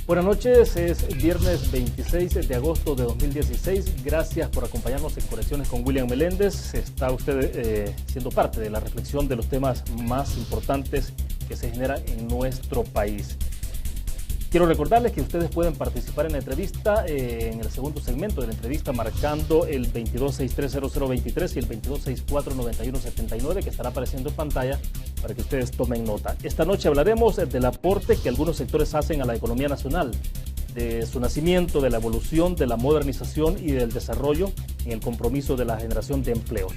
Buenas noches, es viernes 26 de agosto de 2016. Gracias por acompañarnos en Conexiones con William Meléndez. Está usted siendo parte de la reflexión de los temas más importantes que se generan en nuestro país. Quiero recordarles que ustedes pueden participar en la entrevista, en el segundo segmento de la entrevista, marcando el 22630023 y el 22649179, que estará apareciendo en pantalla para que ustedes tomen nota. Esta noche hablaremos del aporte que algunos sectores hacen a la economía nacional, de su nacimiento, de la evolución, de la modernización y del desarrollo en el compromiso de la generación de empleo.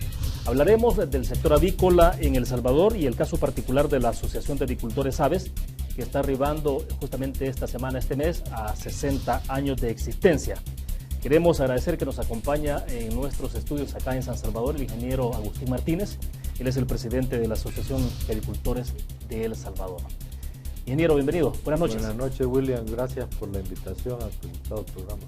Hablaremos del sector avícola en El Salvador y el caso particular de la Asociación de Agricultores Aves, que está arribando justamente esta semana, este mes, a 60 años de existencia. Queremos agradecer que nos acompaña en nuestros estudios acá en San Salvador el ingeniero Agustín Martínez. Él es el presidente de la Asociación de Agricultores de El Salvador. Ingeniero, bienvenido. Buenas noches. Buenas noches, William. Gracias por la invitación a tu invitado programa.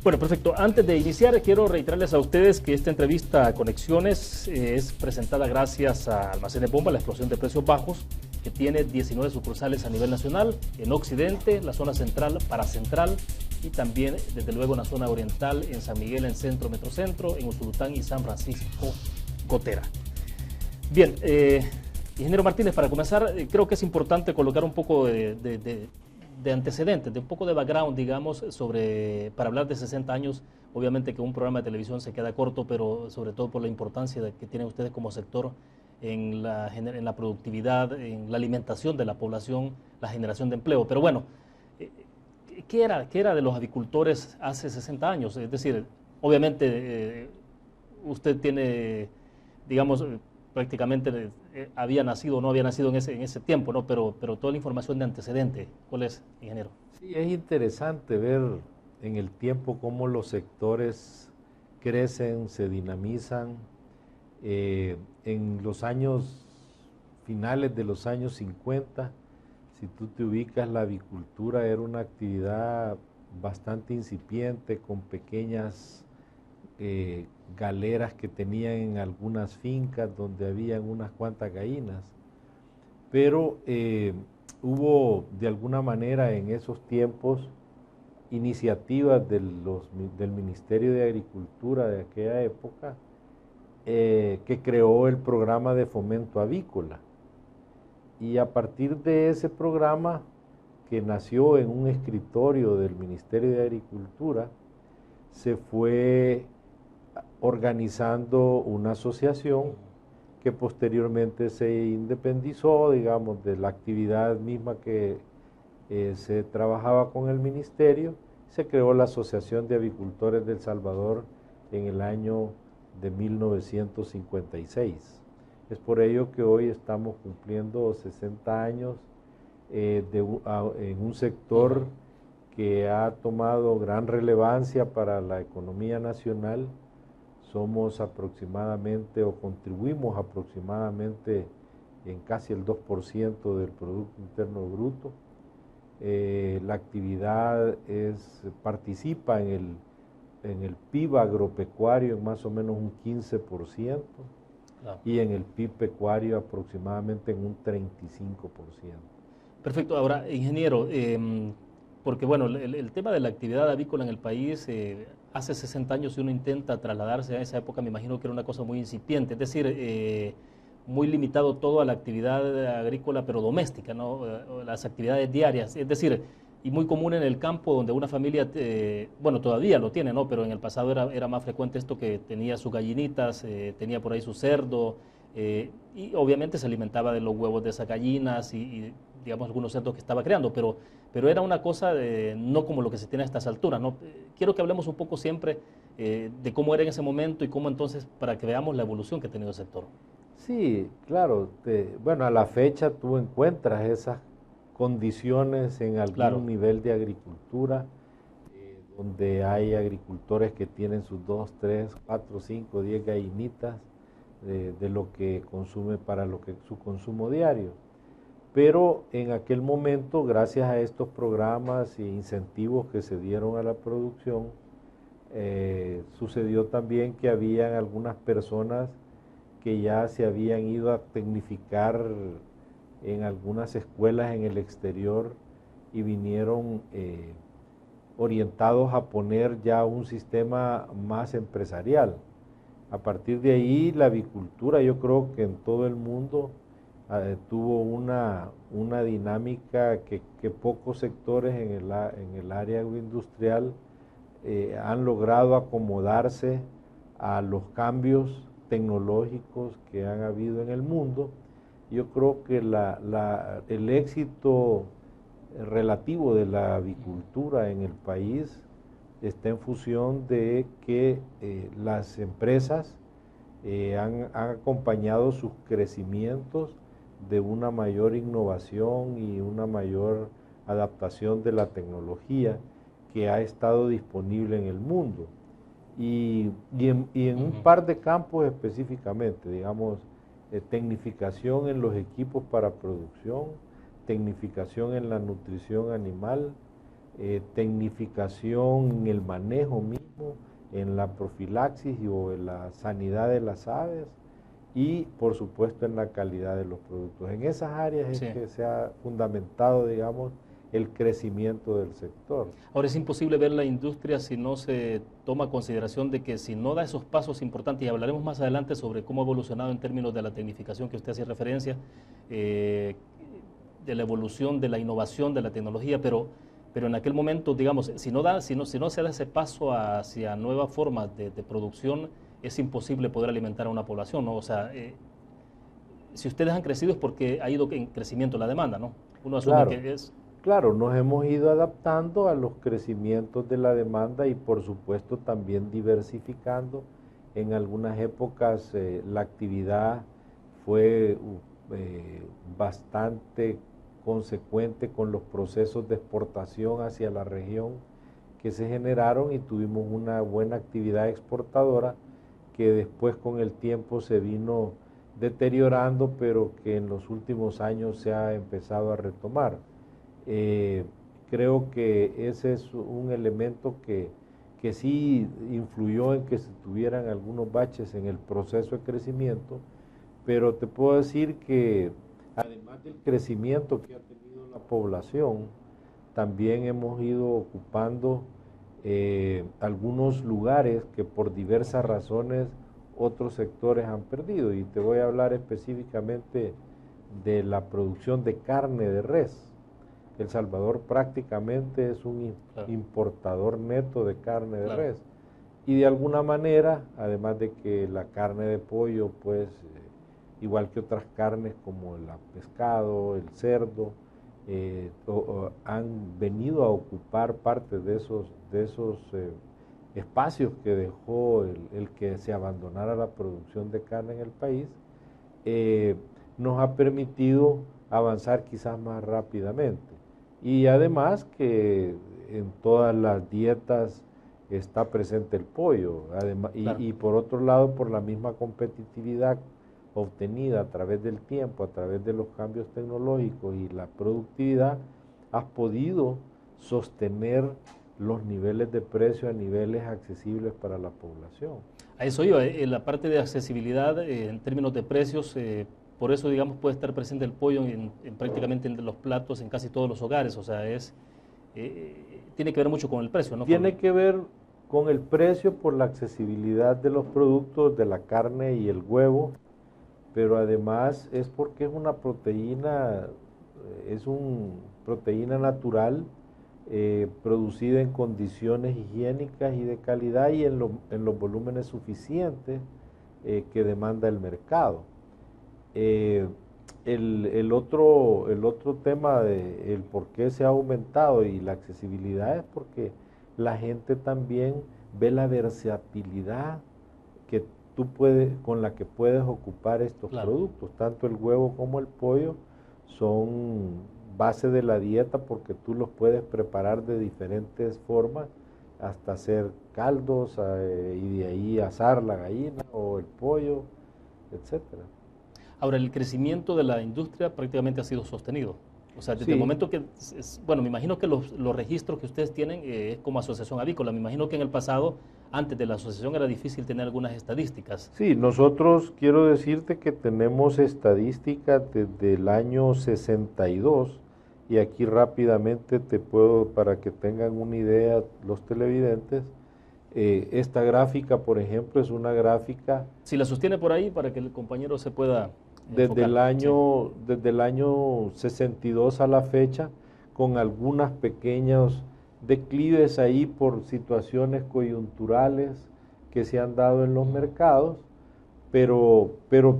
Bueno, perfecto. Antes de iniciar, quiero reiterarles a ustedes que esta entrevista a Conexiones es presentada gracias a Almacenes Bomba, la explosión de precios bajos, que tiene 19 sucursales a nivel nacional, en Occidente, la zona central, Paracentral, y también, desde luego, en la zona oriental, en San Miguel, en Centro, Metrocentro, en Usulután y San Francisco, Gotera. Bien, ingeniero Martínez, para comenzar, creo que es importante colocar un poco de antecedentes, de un poco de background, digamos, para hablar de 60 años. Obviamente que un programa de televisión se queda corto, pero sobre todo por la importancia que tienen ustedes como sector en la productividad, en la alimentación de la población, la generación de empleo. Pero bueno, ¿qué era de los avicultores hace 60 años? Es decir, obviamente usted tiene, digamos, prácticamente había nacido o no había nacido en ese tiempo, ¿no? Pero toda la información de antecedente, ¿cuál es, ingeniero? Sí, es interesante ver en el tiempo cómo los sectores crecen, se dinamizan. En los años finales de los años 50, si tú te ubicas, la avicultura era una actividad bastante incipiente, con pequeñas galeras que tenían en algunas fincas donde habían unas cuantas gallinas, pero hubo de alguna manera en esos tiempos iniciativas del Ministerio de Agricultura de aquella época, que creó el programa de fomento avícola, y a partir de ese programa, que nació en un escritorio del Ministerio de Agricultura, se fue organizando una asociación que posteriormente se independizó, digamos, de la actividad misma que se trabajaba con el ministerio. Se creó la Asociación de Avicultores de El Salvador en el año de 1956. Es por ello que hoy estamos cumpliendo 60 años en un sector que ha tomado gran relevancia para la economía nacional. Somos aproximadamente, o contribuimos aproximadamente en casi el 2% del Producto Interno Bruto. La actividad participa en el PIB agropecuario en más o menos un 15%, claro, y en el PIB pecuario aproximadamente en un 35%. Perfecto. Ahora, ingeniero, porque bueno, el tema de la actividad avícola en el país, hace 60 años, si uno intenta trasladarse a esa época, me imagino que era una cosa muy incipiente, es decir, muy limitado todo a la actividad agrícola, pero doméstica, ¿no? Las actividades diarias, es decir, y muy común en el campo, donde una familia, bueno, todavía lo tiene, ¿no? Pero en el pasado era más frecuente esto, que tenía sus gallinitas, tenía por ahí su cerdo, y obviamente se alimentaba de los huevos de esas gallinas y digamos, algunos cerdos que estaba creando, pero era una cosa no como lo que se tiene a estas alturas, ¿no? Quiero que hablemos un poco siempre de cómo era en ese momento y cómo entonces, para que veamos la evolución que ha tenido el sector. Sí, claro. Bueno, a la fecha tú encuentras esas condiciones en algún, claro, nivel de agricultura, donde hay agricultores que tienen sus 2, 3, 4, 5, 10 gallinitas de lo que consume para su consumo diario. Pero en aquel momento, gracias a estos programas e incentivos que se dieron a la producción, sucedió también que habían algunas personas que ya se habían ido a tecnificar en algunas escuelas en el exterior y vinieron orientados a poner ya un sistema más empresarial. A partir de ahí, la avicultura, yo creo que en todo el mundo tuvo una dinámica que pocos sectores en el área agroindustrial han logrado acomodarse a los cambios tecnológicos que han habido en el mundo. Yo creo que el éxito relativo de la avicultura en el país está en función de que las empresas han acompañado sus crecimientos de una mayor innovación y una mayor adaptación de la tecnología que ha estado disponible en el mundo. Y en un par de campos específicamente, digamos, tecnificación en los equipos para producción, tecnificación en la nutrición animal, tecnificación en el manejo mismo, en la profilaxis o en la sanidad de las aves y por supuesto en la calidad de los productos. En esas áreas es que se ha fundamentado, digamos, el crecimiento del sector. Ahora es imposible ver la industria si no se toma consideración de que si no da esos pasos importantes, y hablaremos más adelante sobre cómo ha evolucionado en términos de la tecnificación que usted hacía referencia, de la evolución, de la innovación, de la tecnología, pero en aquel momento, digamos, si no se da ese paso hacia nuevas formas de producción, es imposible poder alimentar a una población, ¿no? O sea, si ustedes han crecido es porque ha ido en crecimiento la demanda, ¿no? Uno asume que es... Claro, nos hemos ido adaptando a los crecimientos de la demanda y por supuesto también diversificando. En algunas épocas la actividad fue bastante consecuente con los procesos de exportación hacia la región que se generaron y tuvimos una buena actividad exportadora que después con el tiempo se vino deteriorando, pero que en los últimos años se ha empezado a retomar. Creo que ese es un elemento que sí influyó en que se tuvieran algunos baches en el proceso de crecimiento, pero te puedo decir que además del crecimiento que ha tenido la población, también hemos ido ocupando algunos lugares que por diversas razones otros sectores han perdido. Y te voy a hablar específicamente de la producción de carne de res. El Salvador prácticamente es un importador neto de carne de res. Y de alguna manera, además de que la carne de pollo, pues, igual que otras carnes como el pescado, el cerdo, han venido a ocupar parte de esos espacios que dejó el que se abandonara la producción de carne en el país, nos ha permitido avanzar quizás más rápidamente. Y además que en todas las dietas está presente el pollo, además, y por otro lado, por la misma competitividad obtenida a través del tiempo, a través de los cambios tecnológicos y la productividad, has podido sostener los niveles de precio a niveles accesibles para la población. A eso iba, en la parte de accesibilidad en términos de precios, por eso, digamos, puede estar presente el pollo en prácticamente en los platos, en casi todos los hogares. O sea, tiene que ver mucho con el precio, ¿no? Tiene que ver con el precio por la accesibilidad de los productos, de la carne y el huevo, pero además es porque es una proteína, proteína natural, producida en condiciones higiénicas y de calidad y en los volúmenes suficientes que demanda el mercado. El otro tema de el por qué se ha aumentado y la accesibilidad es porque la gente también ve la versatilidad que con la que puedes ocupar estos productos. Tanto el huevo como el pollo son base de la dieta porque tú los puedes preparar de diferentes formas hasta hacer caldos y de ahí asar la gallina o el pollo, etcétera. Ahora, el crecimiento de la industria prácticamente ha sido sostenido. O sea, desde el momento que, bueno, me imagino que los registros que ustedes tienen es como asociación avícola. Me imagino que en el pasado, antes de la asociación, era difícil tener algunas estadísticas. Sí, nosotros quiero decirte que tenemos estadísticas desde el año 62 y aquí rápidamente te puedo, para que tengan una idea los televidentes, esta gráfica, por ejemplo, es una gráfica... Si la sostiene por ahí para que el compañero se pueda desde el año 62 a la fecha, con algunas pequeños declives ahí por situaciones coyunturales que se han dado en los mercados, pero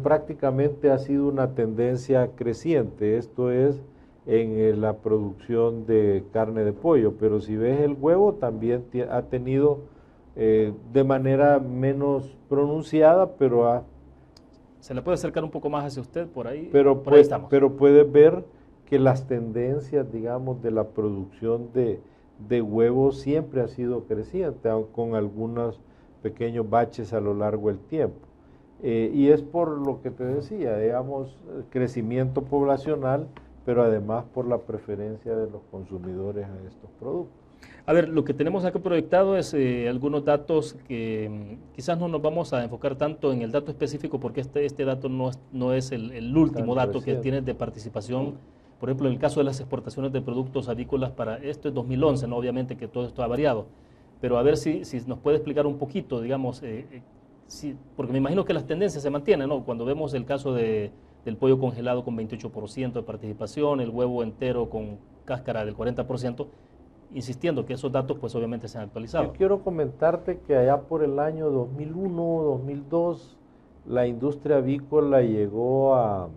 prácticamente ha sido una tendencia creciente. Esto es en la producción de carne de pollo, pero si ves el huevo también ha tenido de manera menos pronunciada, pero ¿Se le puede acercar un poco más hacia usted por ahí? Pero, por ahí estamos. Pero puedes ver que las tendencias, digamos, de la producción de huevos siempre ha sido creciente, aun con algunos pequeños baches a lo largo del tiempo. Y es por lo que te decía, digamos, crecimiento poblacional, pero además por la preferencia de los consumidores a estos productos. A ver, lo que tenemos acá proyectado es algunos datos que quizás no nos vamos a enfocar tanto en el dato específico porque este dato no es el último dato que tiene de participación. Por ejemplo, en el caso de las exportaciones de productos avícolas, para esto es 2011, ¿no? Obviamente que todo esto ha variado, pero a ver si nos puede explicar un poquito, digamos, porque me imagino que las tendencias se mantienen, ¿no? Cuando vemos el caso del pollo congelado con 28% de participación, el huevo entero con cáscara del 40%, insistiendo que esos datos pues obviamente se han actualizado. Yo quiero comentarte que allá por el año 2001, 2002, la industria avícola llegó a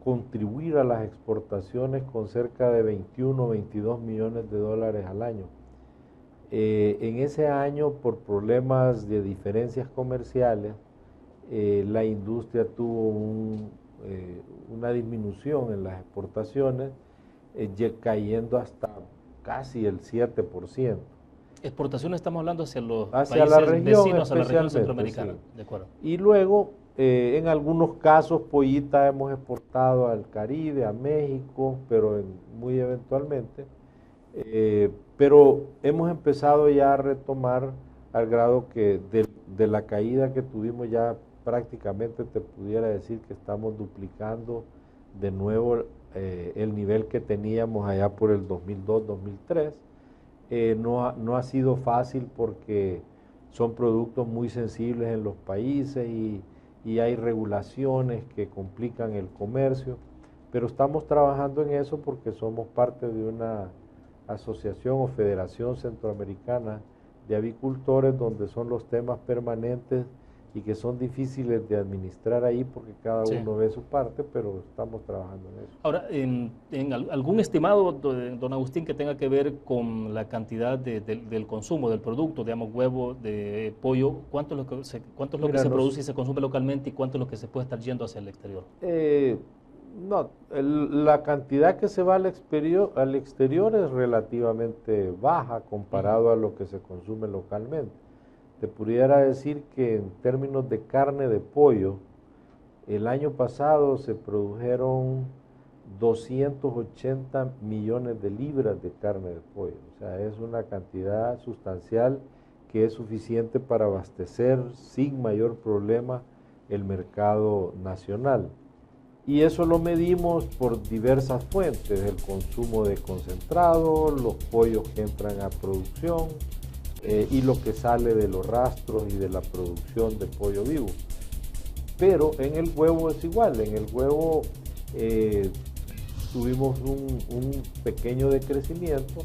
contribuir a las exportaciones con cerca de 21, 22 millones de dólares al año. En ese año, por problemas de diferencias comerciales, la industria tuvo una disminución en las exportaciones, cayendo hasta casi el 7%. Exportaciones estamos hablando hacia los hacia países la región, vecinos a la región centroamericana. Sí. De acuerdo. Y luego, en algunos casos, pollita hemos exportado al Caribe, a México, pero muy eventualmente. Pero hemos empezado ya a retomar al grado que de la caída que tuvimos ya prácticamente te pudiera decir que estamos duplicando de nuevo el nivel que teníamos allá por el 2002-2003. No ha sido fácil porque son productos muy sensibles en los países y hay regulaciones que complican el comercio, pero estamos trabajando en eso porque somos parte de una asociación o federación centroamericana de avicultores donde son los temas permanentes y que son difíciles de administrar ahí porque cada uno ve su parte, pero estamos trabajando en eso. Ahora, en algún estimado, don Agustín, que tenga que ver con la cantidad del consumo del producto, digamos, huevo, de pollo, ¿cuánto es lo que se produce y se consume localmente y cuánto es lo que se puede estar yendo hacia el exterior? No, la cantidad que se va al exterior es relativamente baja comparado a lo que se consume localmente. Te pudiera decir que en términos de carne de pollo, el año pasado se produjeron 280 millones de libras de carne de pollo. O sea, es una cantidad sustancial que es suficiente para abastecer sin mayor problema el mercado nacional. Y eso lo medimos por diversas fuentes, el consumo de concentrado, los pollos que entran a producción, y lo que sale de los rastros y de la producción de pollo vivo. Pero en el huevo es igual, en el huevo tuvimos un pequeño decrecimiento,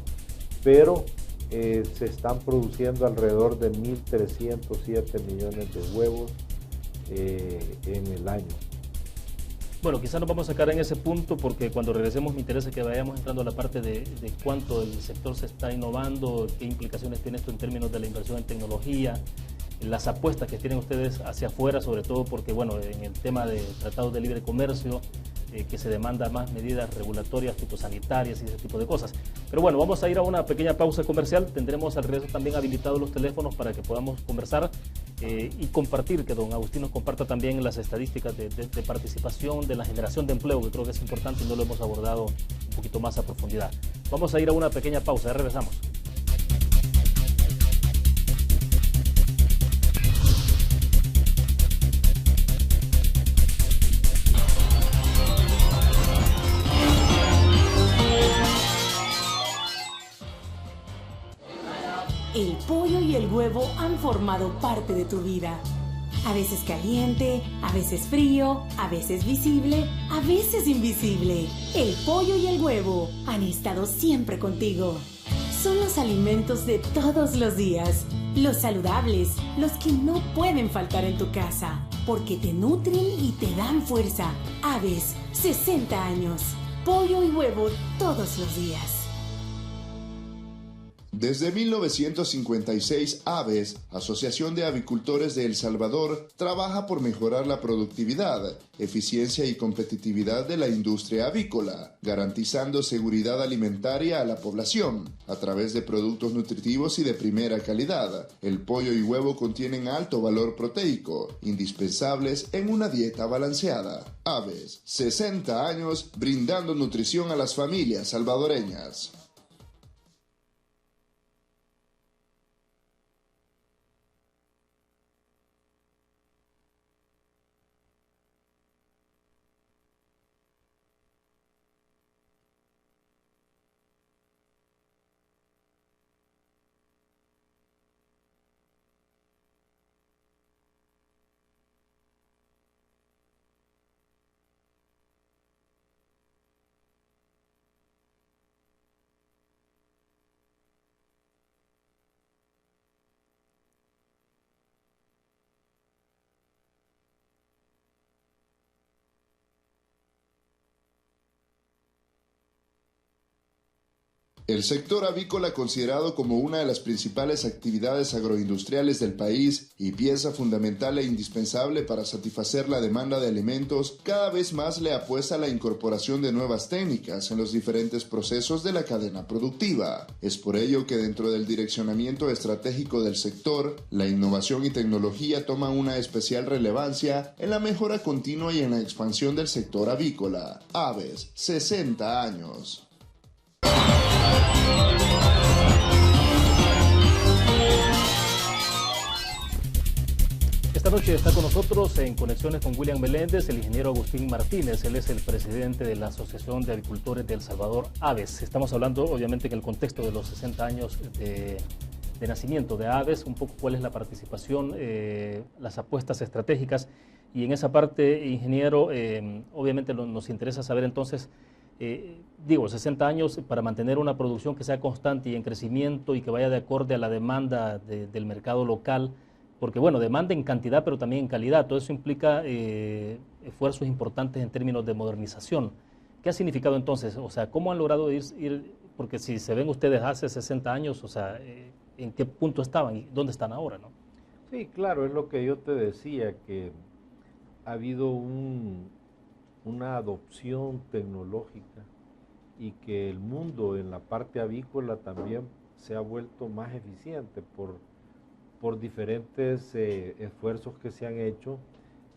pero se están produciendo alrededor de 1.307 millones de huevos en el año. Bueno, quizás nos vamos a sacar en ese punto porque cuando regresemos me interesa que vayamos entrando a la parte de cuánto el sector se está innovando, qué implicaciones tiene esto en términos de la inversión en tecnología, las apuestas que tienen ustedes hacia afuera, sobre todo porque, bueno, en el tema de tratados de libre comercio, que se demanda más medidas regulatorias, fitosanitarias y ese tipo de cosas. Pero bueno, vamos a ir a una pequeña pausa comercial. Tendremos al regreso también habilitados los teléfonos para que podamos conversar y compartir, que don Agustín nos comparta también las estadísticas de participación, de la generación de empleo, que creo que es importante y no lo hemos abordado un poquito más a profundidad. Vamos a ir a una pequeña pausa, ya regresamos. formado parte de tu vida. A veces caliente, a veces frío, a veces visible, a veces invisible. El pollo y el huevo han estado siempre contigo. Son los alimentos de todos los días, los saludables, los que no pueden faltar en tu casa, porque te nutren y te dan fuerza. Aves, 60 años. Pollo y huevo todos los días. Desde 1956, Aves, Asociación de Avicultores de El Salvador, trabaja por mejorar la productividad, eficiencia y competitividad de la industria avícola, garantizando seguridad alimentaria a la población. A través de productos nutritivos y de primera calidad, el pollo y huevo contienen alto valor proteico, indispensables en una dieta balanceada. Aves, 60 años brindando nutrición a las familias salvadoreñas. El sector avícola, considerado como una de las principales actividades agroindustriales del país y pieza fundamental e indispensable para satisfacer la demanda de alimentos, cada vez más le apuesta a la incorporación de nuevas técnicas en los diferentes procesos de la cadena productiva. Es por ello que dentro del direccionamiento estratégico del sector, la innovación y tecnología toman una especial relevancia en la mejora continua y en la expansión del sector avícola. Aves, 60 años. Esta noche está con nosotros en Conexiones con William Meléndez el ingeniero Agustín Martínez. Él es el presidente de la Asociación de Avicultores de El Salvador, Aves. Estamos hablando obviamente en el contexto de los 60 años de nacimiento de Aves, un poco cuál es la participación, las apuestas estratégicas. Y en esa parte, ingeniero, obviamente nos interesa saber entonces, 60 años para mantener una producción que sea constante y en crecimiento y que vaya de acorde a la demanda del mercado local, porque bueno, demanda en cantidad pero también en calidad. Todo eso implica esfuerzos importantes en términos de modernización. ¿Qué ha significado entonces? O sea, ¿cómo han logrado ir porque si se ven ustedes hace 60 años, o sea, ¿en qué punto estaban y dónde están ahora, no? Sí, claro, es lo que yo te decía, que ha habido una adopción tecnológica y que el mundo en la parte avícola también se ha vuelto más eficiente por diferentes esfuerzos que se han hecho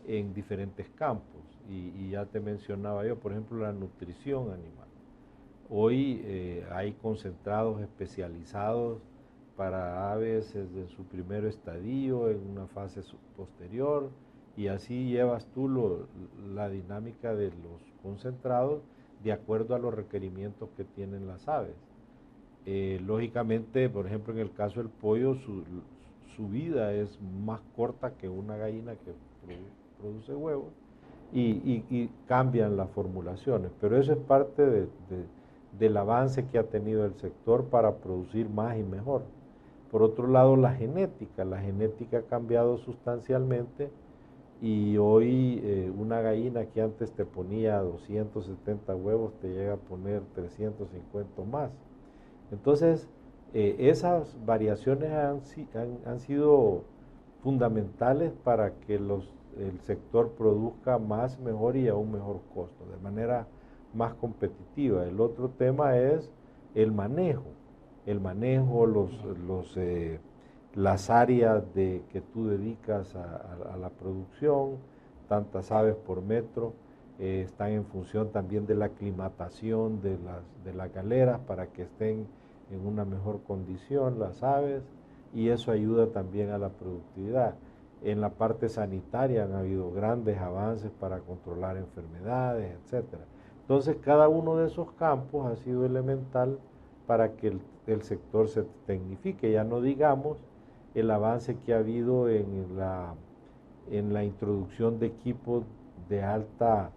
en diferentes campos. Y ya te mencionaba yo, por ejemplo, la nutrición animal. Hoy hay concentrados especializados para aves desde su primer estadio, en una fase posterior, y así llevas tú la dinámica de los concentrados de acuerdo a los requerimientos que tienen las aves. Lógicamente, por ejemplo, en el caso del pollo, su vida es más corta que una gallina que produce huevos y cambian las formulaciones, pero eso es parte del avance que ha tenido el sector para producir más y mejor. Por otro lado, la genética ha cambiado sustancialmente y hoy una gallina que antes te ponía 270 huevos te llega a poner 350 más. Entonces, esas variaciones han sido fundamentales para que el sector produzca más, mejor y a un mejor costo, de manera más competitiva. El otro tema es el manejo, las áreas que tú dedicas a la producción, tantas aves por metro, están en función también de la aclimatación de las galeras para que estén en una mejor condición las aves, y eso ayuda también a la productividad. En la parte sanitaria han habido grandes avances para controlar enfermedades, etc. Entonces, cada uno de esos campos ha sido elemental para que el sector se tecnifique. Ya no digamos el avance que ha habido en la introducción de equipos de alta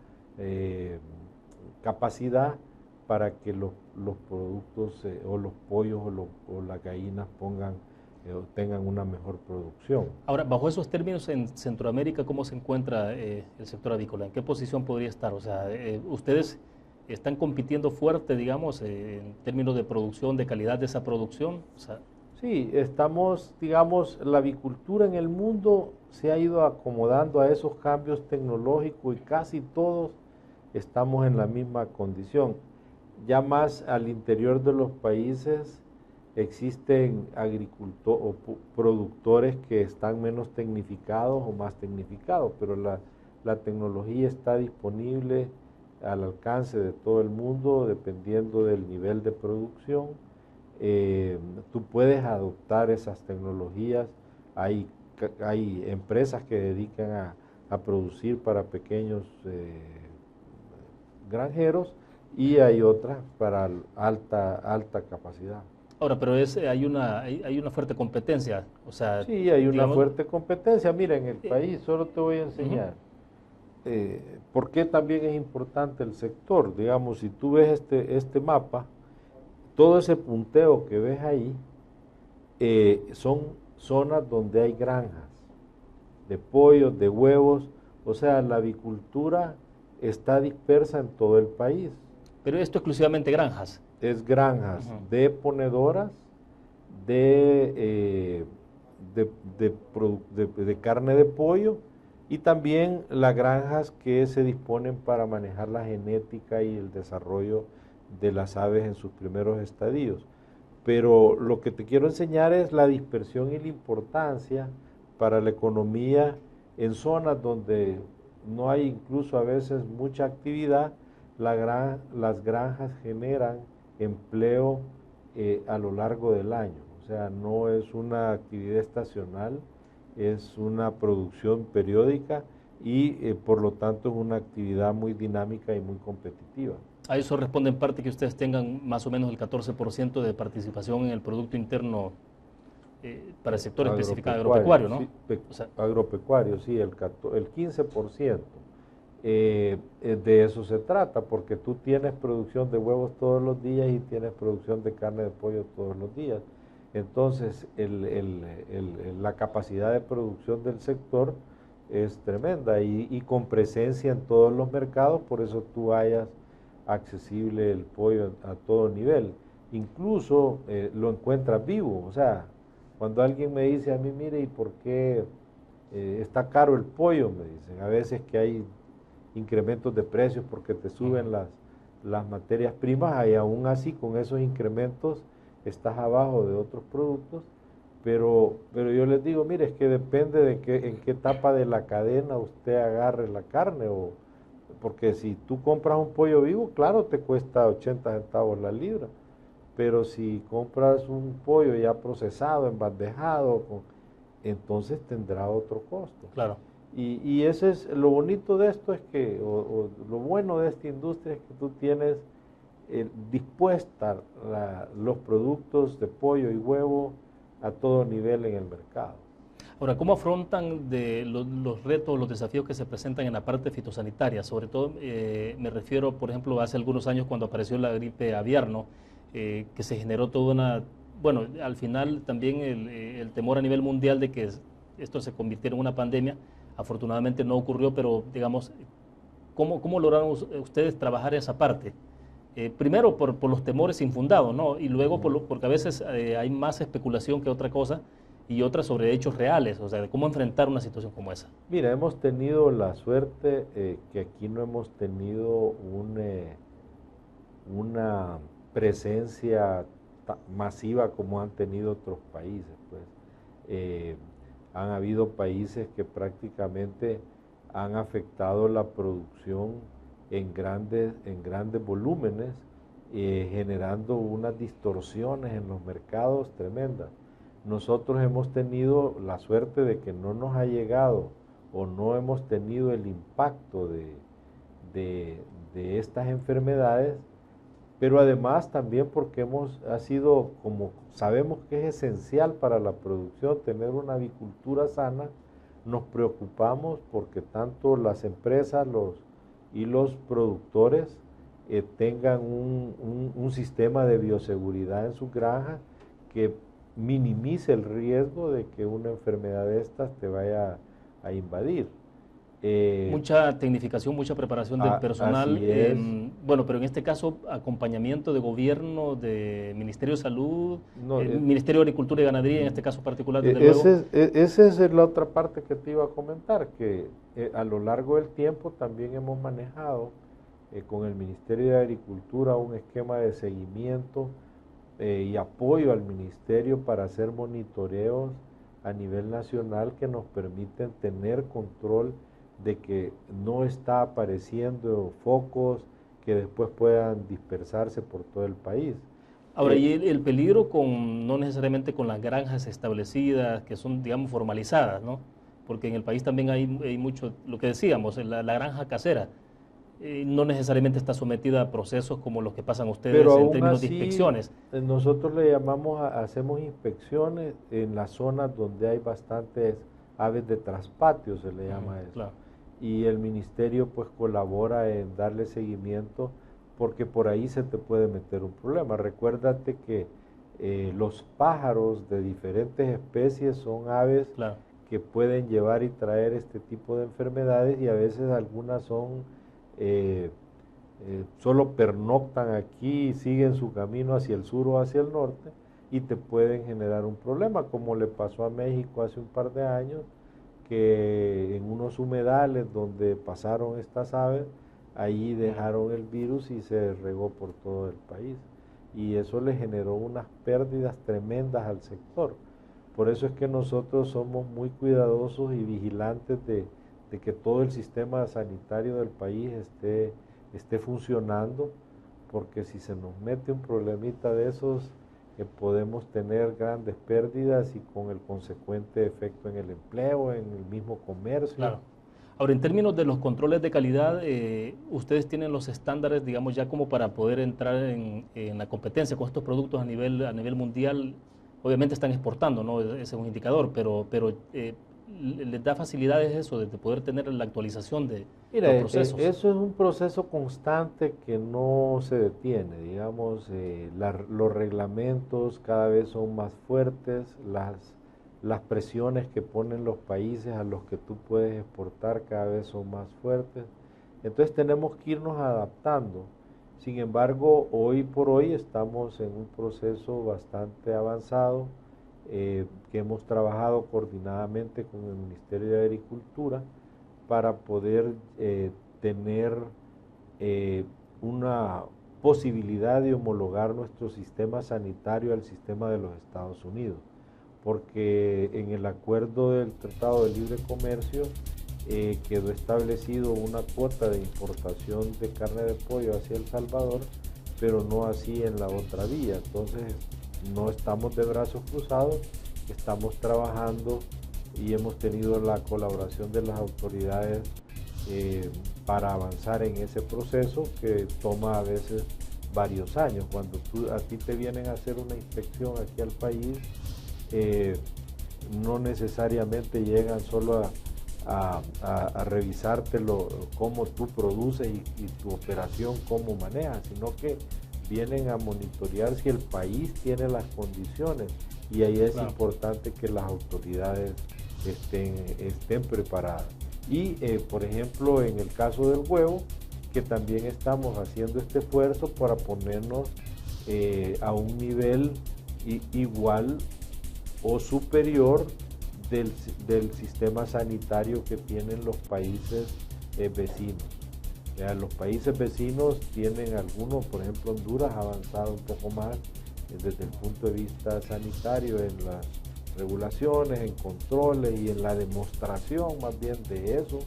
capacidad para que los productos o los pollos o las gallinas tengan una mejor producción. Ahora, bajo esos términos, en Centroamérica, ¿cómo se encuentra el sector avícola? ¿En qué posición podría estar? O sea, ¿ustedes están compitiendo fuerte, digamos, en términos de producción, de calidad de esa producción? O sea, sí, estamos, digamos, la avicultura en el mundo se ha ido acomodando a esos cambios tecnológicos y casi todos estamos en la misma condición. Ya más al interior de los países existen agricultores o productores que están menos tecnificados o más tecnificados, pero la tecnología está disponible al alcance de todo el mundo dependiendo del nivel de producción. Tú puedes adoptar esas tecnologías. Hay empresas que dedican a producir para pequeños granjeros y hay otras para alta capacidad. ahora, pero hay una fuerte competencia, o sea... Sí, hay una digamos, fuerte competencia. Mira, en el país, solo te voy a enseñar por qué también es importante el sector. Digamos, si tú ves este mapa, todo ese punteo que ves ahí son zonas donde hay granjas de pollos, de huevos, o sea, la avicultura está dispersa en todo el país. Pero esto exclusivamente granjas. Es granjas de ponedoras de carne de pollo y también las granjas que se disponen para manejar la genética y el desarrollo de las aves en sus primeros estadios. Pero lo que te quiero enseñar es la dispersión y la importancia para la economía en zonas donde no hay incluso a veces mucha actividad. Las granjas generan empleo a lo largo del año, o sea, no es una actividad estacional, es una producción periódica y por lo tanto es una actividad muy dinámica y muy competitiva. A eso responde en parte que ustedes tengan más o menos el 14% de participación en el Producto Interno para el sector específico agropecuario, ¿no? Sí, o sea, agropecuario, sí, el 15%. De eso se trata, porque tú tienes producción de huevos todos los días y tienes producción de carne de pollo todos los días. Entonces, la capacidad de producción del sector es tremenda y con presencia en todos los mercados, por eso tú hayas accesible el pollo a todo nivel. Incluso lo encuentras vivo, o sea, cuando alguien me dice a mí, mire, ¿y por qué está caro el pollo? Me dicen, a veces que hay incrementos de precios porque te suben las materias primas y aún así con esos incrementos estás abajo de otros productos, pero yo les digo, mire, es que depende de en qué etapa de la cadena usted agarre la carne, porque si tú compras un pollo vivo, claro, te cuesta 80 centavos la libra, pero si compras un pollo ya procesado, embandejado, entonces tendrá otro costo. Claro. Y ese es lo bonito de esto, es que, lo bueno de esta industria es que tú tienes dispuesta los productos de pollo y huevo a todo nivel en el mercado. Ahora, ¿cómo afrontan los retos, los desafíos que se presentan en la parte fitosanitaria? Sobre todo me refiero, por ejemplo, hace algunos años cuando apareció la gripe aviar, ¿no? Que se generó toda una... Bueno, al final también el temor a nivel mundial de que esto se convirtiera en una pandemia. Afortunadamente no ocurrió, pero digamos, ¿cómo lograron ustedes trabajar esa parte? Primero por los temores infundados, ¿no? Y luego porque a veces hay más especulación que otra cosa y otra sobre hechos reales, o sea, de cómo enfrentar una situación como esa. Mira, hemos tenido la suerte que aquí no hemos tenido una presencia masiva como han tenido otros países, pues. Han habido países que prácticamente han afectado la producción en grandes volúmenes, generando unas distorsiones en los mercados tremendas. Nosotros hemos tenido la suerte de que no nos ha llegado o no hemos tenido el impacto de estas enfermedades pero además también porque ha sido, como sabemos que es esencial para la producción tener una avicultura sana, nos preocupamos porque tanto las empresas y los productores tengan un sistema de bioseguridad en sus granjas que minimice el riesgo de que una enfermedad de estas te vaya a invadir. Mucha tecnificación, mucha preparación del personal. Bueno, pero en este caso, acompañamiento de gobierno, de Ministerio de Salud, Ministerio de Agricultura y Ganadería, en este caso particular, desde luego. Esa es la otra parte que te iba a comentar, que a lo largo del tiempo también hemos manejado con el Ministerio de Agricultura un esquema de seguimiento y apoyo al Ministerio para hacer monitoreos a nivel nacional que nos permiten tener control de que no está apareciendo focos que después puedan dispersarse por todo el país. Ahora, y el peligro no necesariamente con las granjas establecidas, que son, digamos, formalizadas, ¿no? Porque en el país también hay mucho, lo que decíamos, la granja casera, no necesariamente está sometida a procesos como los que pasan ustedes en términos de inspecciones. Nosotros le llamamos, hacemos inspecciones en las zonas donde hay bastantes aves de traspatio, se le llama eso. Claro. Y el ministerio pues colabora en darle seguimiento porque por ahí se te puede meter un problema. Recuérdate que los pájaros de diferentes especies son aves que pueden llevar y traer este tipo de enfermedades y a veces algunas son solo pernoctan aquí y siguen su camino hacia el sur o hacia el norte y te pueden generar un problema, como le pasó a México hace un par de años, que en unos humedales donde pasaron estas aves, ahí dejaron el virus y se regó por todo el país. Y eso le generó unas pérdidas tremendas al sector. Por eso es que nosotros somos muy cuidadosos y vigilantes de que todo el sistema sanitario del país esté funcionando, porque si se nos mete un problemita de esos, podemos tener grandes pérdidas y con el consecuente efecto en el empleo, en el mismo comercio. Claro. Ahora, en términos de los controles de calidad, ustedes tienen los estándares, digamos, ya como para poder entrar en la competencia con estos productos a nivel mundial. Obviamente están exportando, ¿no? Ese es un indicador, pero les da facilidades eso, de poder tener la actualización de los procesos. Eso es un proceso constante que no se detiene, digamos, los reglamentos cada vez son más fuertes, las presiones que ponen los países a los que tú puedes exportar cada vez son más fuertes, entonces tenemos que irnos adaptando. Sin embargo, hoy por hoy estamos en un proceso bastante avanzado, que hemos trabajado coordinadamente con el Ministerio de Agricultura para poder tener una posibilidad de homologar nuestro sistema sanitario al sistema de los Estados Unidos, porque en el acuerdo del Tratado de Libre Comercio quedó establecido una cuota de importación de carne de pollo hacia El Salvador, pero no así en la otra vía. Entonces no estamos de brazos cruzados, estamos trabajando y hemos tenido la colaboración de las autoridades para avanzar en ese proceso que toma a veces varios años. Cuando a ti te vienen a hacer una inspección aquí al país, no necesariamente llegan solo a revisarte cómo tú produces y tu operación, cómo manejas, sino que vienen a monitorear si el país tiene las condiciones y ahí es importante que las autoridades estén preparadas. Y por ejemplo en el caso del huevo, que también estamos haciendo este esfuerzo para ponernos a un nivel igual o superior del sistema sanitario que tienen los países vecinos. Los países vecinos tienen algunos, por ejemplo Honduras ha avanzado un poco más desde el punto de vista sanitario en las regulaciones, en controles y en la demostración más bien de eso,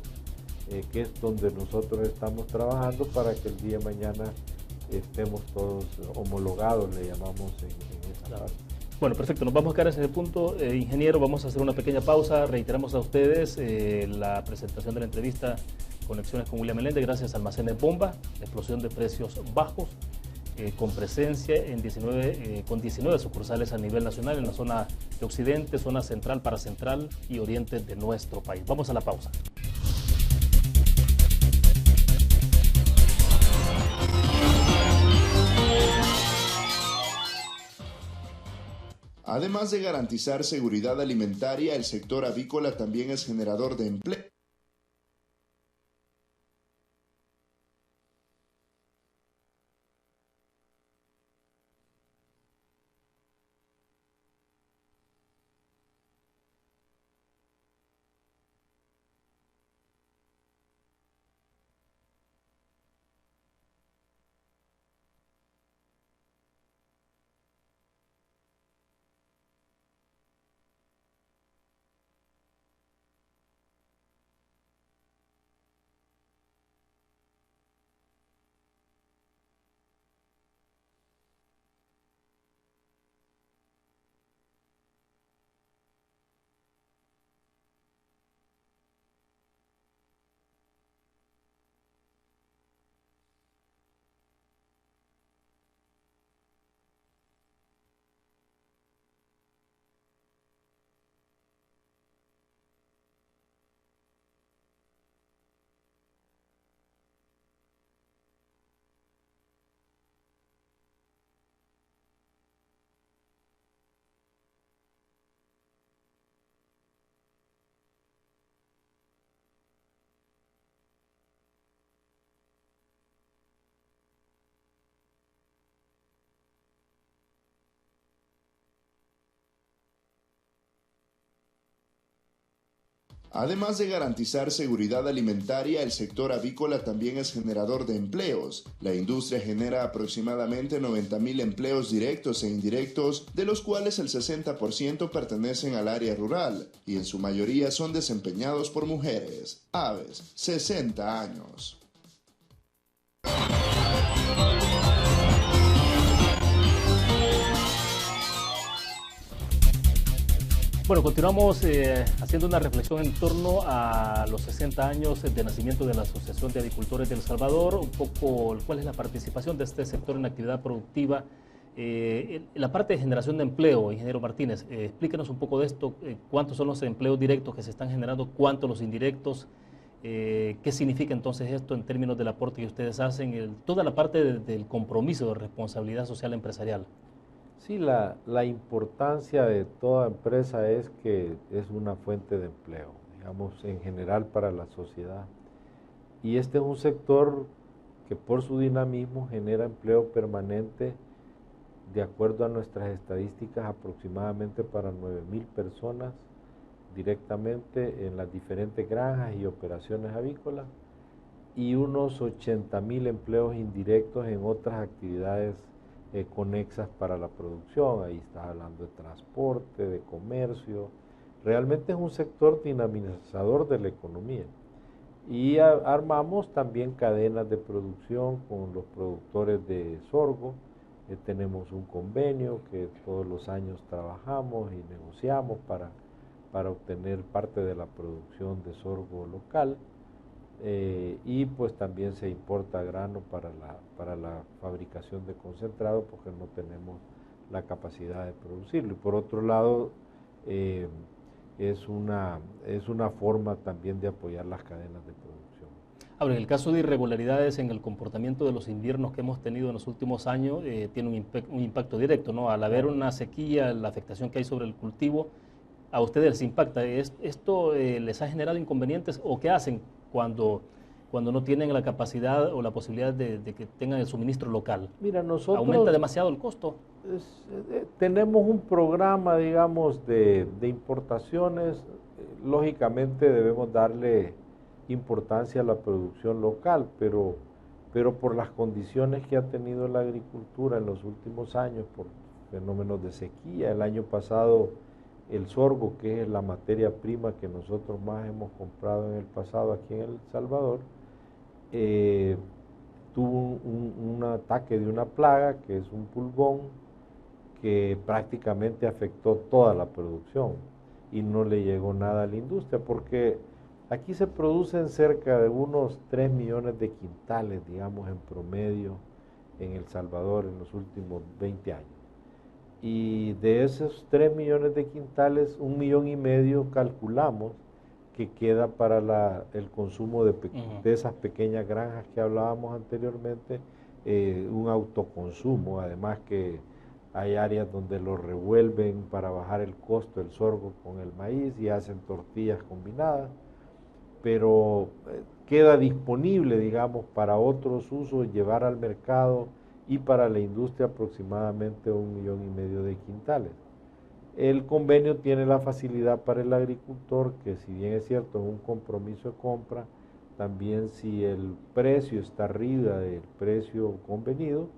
que es donde nosotros estamos trabajando para que el día de mañana estemos todos homologados, le llamamos en esa parte. Bueno, perfecto, nos vamos a quedar en ese punto. Ingeniero, vamos a hacer una pequeña pausa. Reiteramos a ustedes la presentación de la entrevista Conexiones con William Meléndez, gracias a Almacenes Bomba, explosión de precios bajos. con presencia en con 19 sucursales a nivel nacional en la zona de occidente, zona central, paracentral y oriente de nuestro país. Vamos a la pausa. Además de garantizar seguridad alimentaria, el sector avícola también es generador de empleo. Además de garantizar seguridad alimentaria, el sector avícola también es generador de empleos. La industria genera aproximadamente 90.000 empleos directos e indirectos, de los cuales el 60% pertenecen al área rural y en su mayoría son desempeñados por mujeres. Aves, 60 años. Bueno, continuamos haciendo una reflexión en torno a los 60 años de nacimiento de la Asociación de Avicultores de El Salvador, un poco cuál es la participación de este sector en la actividad productiva, la parte de generación de empleo. Ingeniero Martínez, explíquenos un poco de esto, cuántos son los empleos directos que se están generando, cuántos los indirectos, qué significa entonces esto en términos del aporte que ustedes hacen, toda la parte del compromiso de responsabilidad social empresarial. Sí, la importancia de toda empresa es que es una fuente de empleo, digamos, en general para la sociedad. Y este es un sector que por su dinamismo genera empleo permanente, de acuerdo a nuestras estadísticas, aproximadamente para 9.000 personas directamente en las diferentes granjas y operaciones avícolas y unos 80.000 empleos indirectos en otras actividades conexas para la producción. Ahí estás hablando de transporte, de comercio. Realmente es un sector dinamizador de la economía. Y armamos también cadenas de producción con los productores de sorgo. Tenemos un convenio que todos los años trabajamos y negociamos para obtener parte de la producción de sorgo local. Y pues también se importa grano para la fabricación de concentrado porque no tenemos la capacidad de producirlo. Y por otro lado, es una forma también de apoyar las cadenas de producción. Ahora, en el caso de irregularidades en el comportamiento de los inviernos que hemos tenido en los últimos años, tiene un impacto directo, ¿no? Al haber una sequía, la afectación que hay sobre el cultivo, ¿a ustedes les impacta? ¿Esto les ha generado inconvenientes o qué hacen cuando no tienen la capacidad o la posibilidad de que tengan el suministro local? Mira, nosotros ¿aumenta demasiado el costo? Tenemos un programa, digamos, de importaciones. Lógicamente debemos darle importancia a la producción local, pero por las condiciones que ha tenido la agricultura en los últimos años, por fenómenos de sequía. El año pasado el sorgo, que es la materia prima que nosotros más hemos comprado en el pasado aquí en El Salvador, tuvo un ataque de una plaga, que es un pulgón, que prácticamente afectó toda la producción y no le llegó nada a la industria, porque aquí se producen cerca de unos 3 millones de quintales, digamos, en promedio en El Salvador en los últimos 20 años. Y de esos 3 millones de quintales, 1,5 millones calculamos que queda para el consumo de esas pequeñas granjas que hablábamos anteriormente, un autoconsumo, además que hay áreas donde lo revuelven para bajar el costo del sorgo con el maíz y hacen tortillas combinadas, pero queda disponible, digamos, para otros usos, llevar al mercado y para la industria aproximadamente 1,5 millones de quintales. El convenio tiene la facilidad para el agricultor, que si bien es cierto es un compromiso de compra, también si el precio está arriba del precio convenido,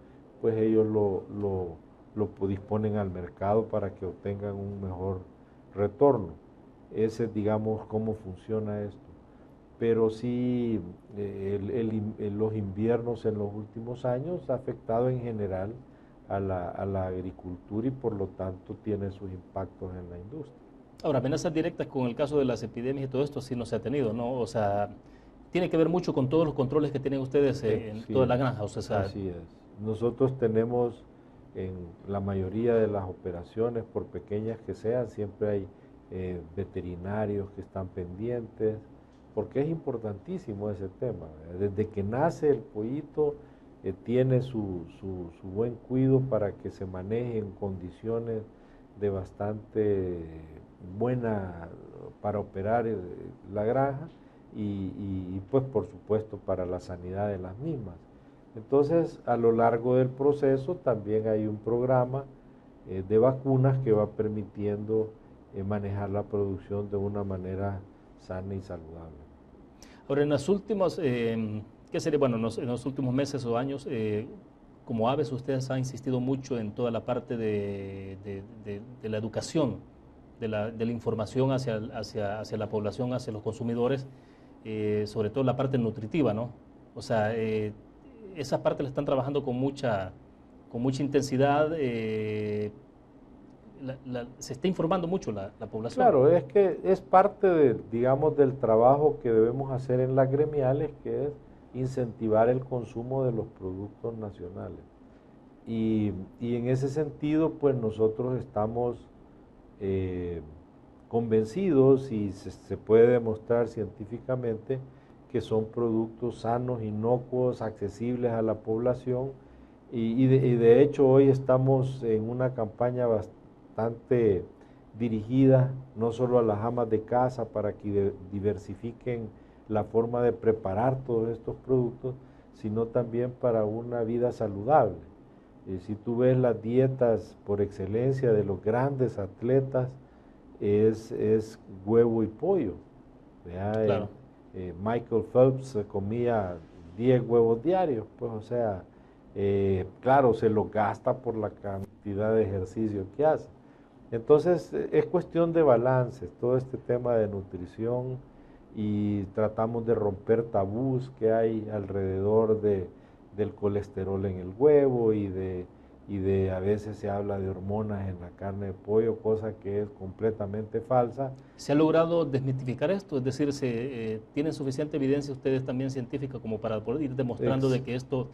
pues ellos lo disponen al mercado para que obtengan un mejor retorno. Ese es, digamos, cómo funciona esto. Pero sí, los inviernos en los últimos años ha afectado en general a la agricultura y por lo tanto tiene sus impactos en la industria. Ahora, amenazas directas con el caso de las epidemias y todo esto sí no se ha tenido, ¿no? O sea, tiene que ver mucho con todos los controles que tienen ustedes en toda la granja. O sea, así es. Nosotros tenemos en la mayoría de las operaciones, por pequeñas que sean, siempre hay veterinarios que están pendientes, porque es importantísimo ese tema. Desde que nace el pollito, tiene su buen cuidado para que se maneje en condiciones de bastante buena para operar la granja y pues por supuesto para la sanidad de las mismas. Entonces, a lo largo del proceso también hay un programa de vacunas que va permitiendo manejar la producción de una manera sana y saludable. Ahora, en las últimas, ¿qué sería? Bueno, en los últimos meses o años, como aves, ustedes han insistido mucho en toda la parte de la educación, de la información hacia la población, hacia los consumidores, sobre todo la parte nutritiva, ¿no? O sea, esa parte la están trabajando con mucha intensidad, se está informando mucho la población. Claro, es que es parte digamos, del trabajo que debemos hacer en las gremiales, que es incentivar el consumo de los productos nacionales. Y en ese sentido, pues nosotros estamos convencidos y se puede demostrar científicamente que son productos sanos, inocuos, accesibles a la población y de hecho hoy estamos en una campaña bastante dirigida no solo a las amas de casa para que diversifiquen la forma de preparar todos estos productos, sino también para una vida saludable. Si tú ves las dietas por excelencia de los grandes atletas, es huevo y pollo. Claro. Michael Phelps comía 10 huevos diarios, pues o sea, claro, se lo gasta por la cantidad de ejercicio que hace. Entonces, es cuestión de balances, todo este tema de nutrición, y tratamos de romper tabús que hay alrededor del colesterol en el huevo y de a veces se habla de hormonas en la carne de pollo, cosa que es completamente falsa. ¿Se ha logrado desmitificar esto? Es decir, ¿tienen suficiente evidencia ustedes también científica como para poder ir demostrando de que esto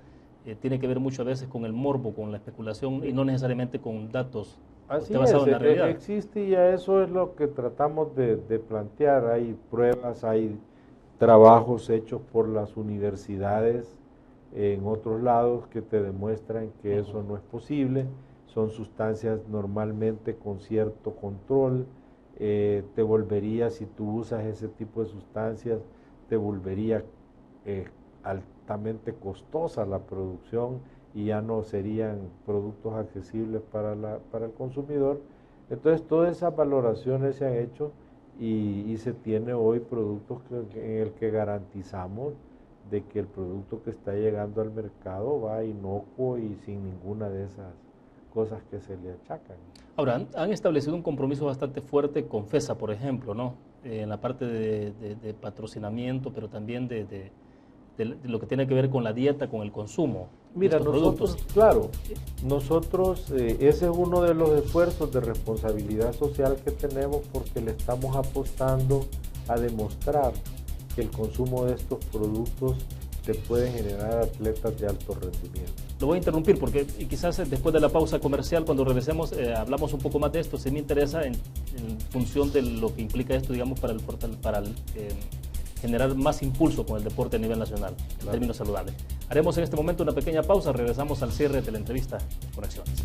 tiene que ver mucho a veces con el morbo, con la especulación y no necesariamente con datos basados en la realidad? Existe y a eso es lo que tratamos de plantear. Hay pruebas, hay trabajos hechos por las universidades en otros lados que te demuestran que eso no es posible. Son sustancias normalmente con cierto control. Te volvería, si tú usas ese tipo de sustancias, te volvería altamente costosa la producción y ya no serían productos accesibles para el consumidor. Entonces todas esas valoraciones se han hecho y se tiene hoy productos en el que garantizamos de que el producto que está llegando al mercado va inocuo y sin ninguna de esas cosas que se le achacan. Ahora, han establecido un compromiso bastante fuerte con FESA, por ejemplo, ¿no? En la parte de patrocinamiento, pero también de lo que tiene que ver con la dieta, con el consumo. Mira, nosotros, claro, ese es uno de los esfuerzos de responsabilidad social que tenemos porque le estamos apostando a demostrar que el consumo de estos productos te pueden generar atletas de alto rendimiento. Lo voy a interrumpir porque y quizás después de la pausa comercial, cuando regresemos, hablamos un poco más de esto. Sí me interesa en función de lo que implica esto, digamos, para generar más impulso con el deporte a nivel nacional, en términos saludables. Haremos en este momento una pequeña pausa, regresamos al cierre de la entrevista Conexiones.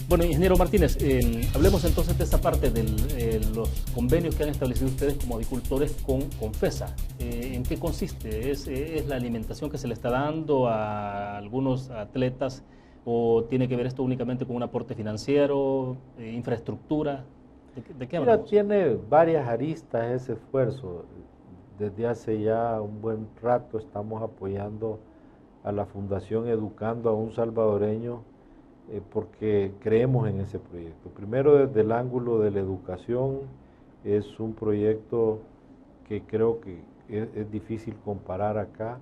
Bueno, ingeniero Martínez, hablemos entonces de esta parte de los convenios que han establecido ustedes como avicultores con FESA. ¿En qué consiste? ¿Es la alimentación que se le está dando a algunos atletas o tiene que ver esto únicamente con un aporte financiero, infraestructura? ¿De qué hablamos? Mira, tiene varias aristas ese esfuerzo. Desde hace ya un buen rato estamos apoyando a la Fundación Educando a un Salvadoreño porque creemos en ese proyecto. Primero, desde el ángulo de la educación, es un proyecto que creo que es difícil comparar acá,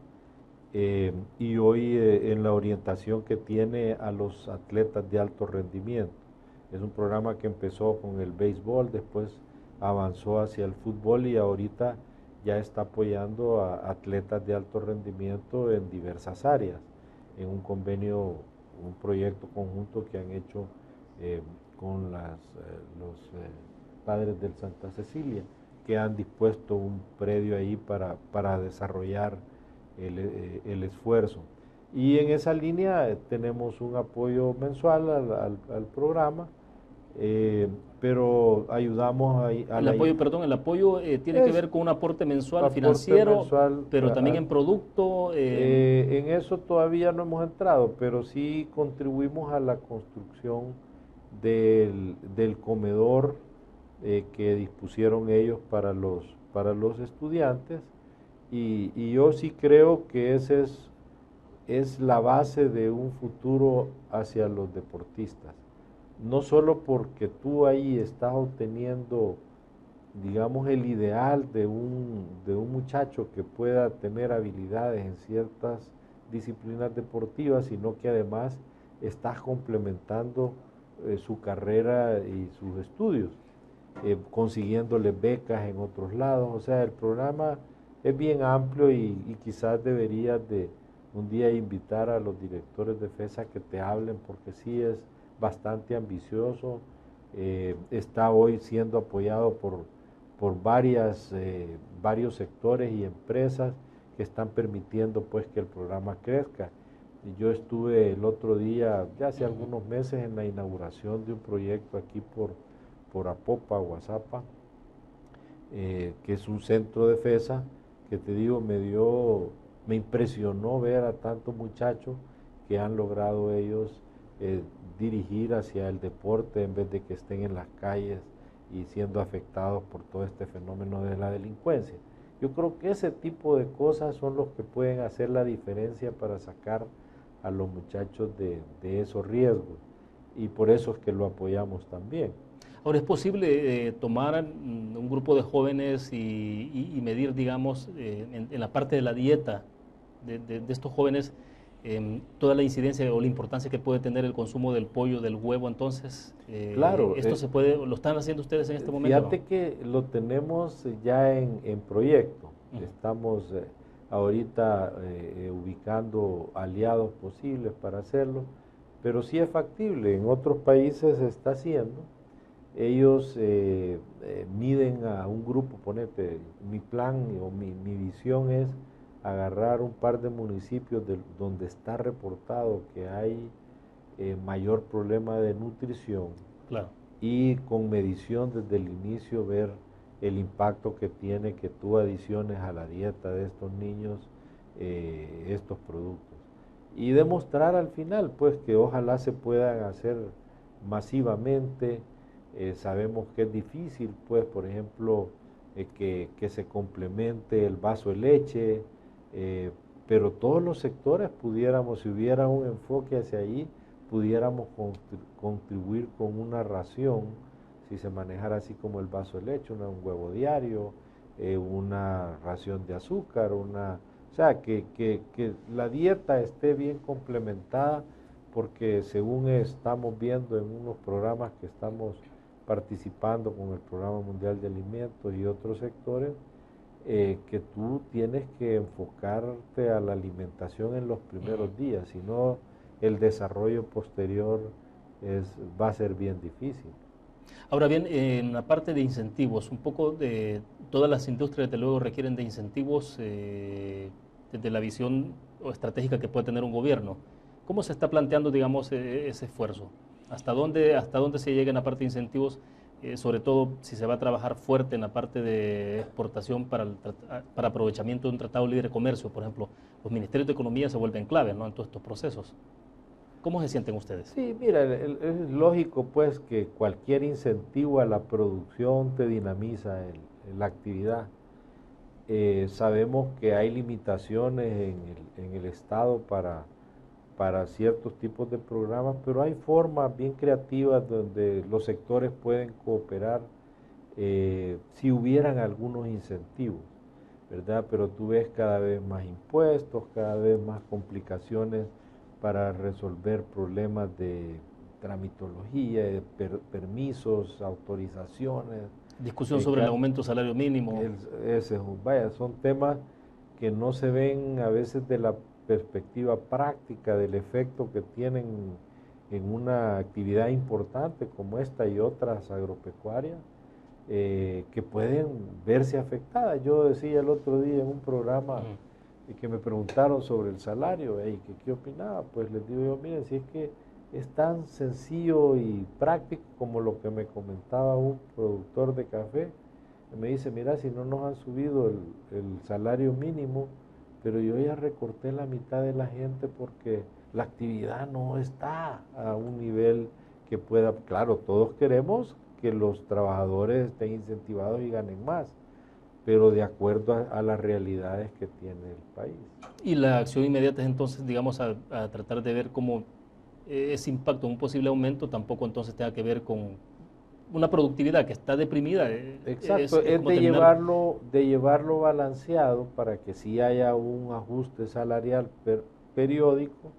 y hoy en la orientación que tiene a los atletas de alto rendimiento. Es un programa que empezó con el béisbol, después avanzó hacia el fútbol y ahorita ya está apoyando a atletas de alto rendimiento en diversas áreas, en un convenio, un proyecto conjunto que han hecho con los padres del Santa Cecilia, que han dispuesto un predio ahí para desarrollar el esfuerzo. Y en esa línea tenemos un apoyo mensual al programa, pero ayudamos el apoyo tiene que ver con un aporte mensual financiero, pero también en producto. En eso todavía no hemos entrado, pero sí contribuimos a la construcción del comedor que dispusieron ellos para los estudiantes, y yo sí creo que ese es la base de un futuro hacia los deportistas. No solo porque tú ahí estás obteniendo, digamos, el ideal de un muchacho que pueda tener habilidades en ciertas disciplinas deportivas, sino que además estás complementando su carrera y sus estudios, consiguiéndole becas en otros lados. O sea, el programa es bien amplio y quizás deberías de un día invitar a los directores de FESA que te hablen, porque sí es bastante ambicioso. Está hoy siendo apoyado por varias varios sectores y empresas que están permitiendo pues que el programa crezca. Y yo estuve el otro día, ya hace algunos meses, en la inauguración de un proyecto aquí por Apopa, Guazapa, que es un centro de FESA, que te digo, me impresionó ver a tantos muchachos que han logrado ellos dirigir hacia el deporte en vez de que estén en las calles y siendo afectados por todo este fenómeno de la delincuencia. Yo creo que ese tipo de cosas son los que pueden hacer la diferencia para sacar a los muchachos de esos riesgos, y por eso es que lo apoyamos también. Ahora, ¿es posible tomar un grupo de jóvenes y medir, digamos, en la parte de la dieta de estos jóvenes, toda la incidencia o la importancia que puede tener el consumo del pollo, del huevo? Entonces, claro, ¿esto se puede, lo están haciendo ustedes en este momento? Fíjate que lo tenemos ya en proyecto. Estamos ahorita ubicando aliados posibles para hacerlo, pero sí es factible. En otros países se está haciendo. Ellos miden a un grupo, ponete, mi plan o mi visión es agarrar un par de municipios donde está reportado que hay mayor problema de nutrición, claro, y con medición desde el inicio ver el impacto que tiene que tú adiciones a la dieta de estos niños estos productos, y demostrar al final pues que ojalá se puedan hacer masivamente. Sabemos que es difícil, pues, por ejemplo, que se complemente el vaso de leche, pero todos los sectores pudiéramos, si hubiera un enfoque hacia ahí, pudiéramos contribuir con una ración, si se manejara así como el vaso de leche, un huevo diario, una ración de azúcar, o sea, que la dieta esté bien complementada, porque según estamos viendo en unos programas que estamos participando con el Programa Mundial de Alimentos y otros sectores, que tú tienes que enfocarte a la alimentación en los primeros días, si no el desarrollo posterior va a ser bien difícil. Ahora bien, en la parte de incentivos, un poco de todas las industrias desde luego requieren de incentivos desde la visión o estratégica que puede tener un gobierno. ¿Cómo se está planteando, digamos, ese esfuerzo? ¿Hasta dónde se llega en la parte de incentivos? Sobre todo si se va a trabajar fuerte en la parte de exportación para aprovechamiento de un tratado de libre comercio, por ejemplo, los ministerios de Economía se vuelven clave, ¿no?, en todos estos procesos. ¿Cómo se sienten ustedes? Sí, mira, es lógico pues que cualquier incentivo a la producción te dinamiza la actividad. Sabemos que hay limitaciones en el Estado para ciertos tipos de programas, pero hay formas bien creativas donde los sectores pueden cooperar si hubieran algunos incentivos, ¿verdad? Pero tú ves cada vez más impuestos, cada vez más complicaciones para resolver problemas de tramitología, de permisos, autorizaciones. Discusión sobre el aumento del salario mínimo. Son temas que no se ven a veces de la perspectiva práctica del efecto que tienen en una actividad importante como esta y otras agropecuarias, que pueden verse afectadas. Yo decía el otro día en un programa que me preguntaron sobre el salario, ¿qué opinaba? Pues les digo yo, miren, si es que es tan sencillo y práctico como lo que me comentaba un productor de café, me dice, mira, si no nos han subido el salario mínimo, pero yo ya recorté la mitad de la gente porque la actividad no está a un nivel que pueda. Claro, todos queremos que los trabajadores estén incentivados y ganen más, pero de acuerdo a las realidades que tiene el país. Y la acción inmediata es entonces, digamos, a tratar de ver cómo ese impacto, un posible aumento, tampoco entonces tenga que ver con una productividad que está deprimida. Exacto, es de llevarlo balanceado para que sí haya un ajuste salarial periódico,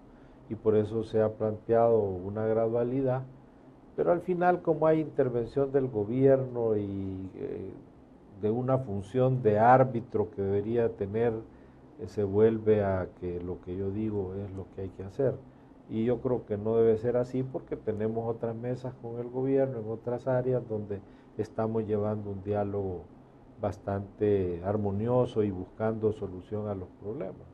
y por eso se ha planteado una gradualidad, pero al final, como hay intervención del gobierno y de una función de árbitro que debería tener, se vuelve a que lo que yo digo es lo que hay que hacer. Y yo creo que no debe ser así, porque tenemos otras mesas con el gobierno en otras áreas donde estamos llevando un diálogo bastante armonioso y buscando solución a los problemas.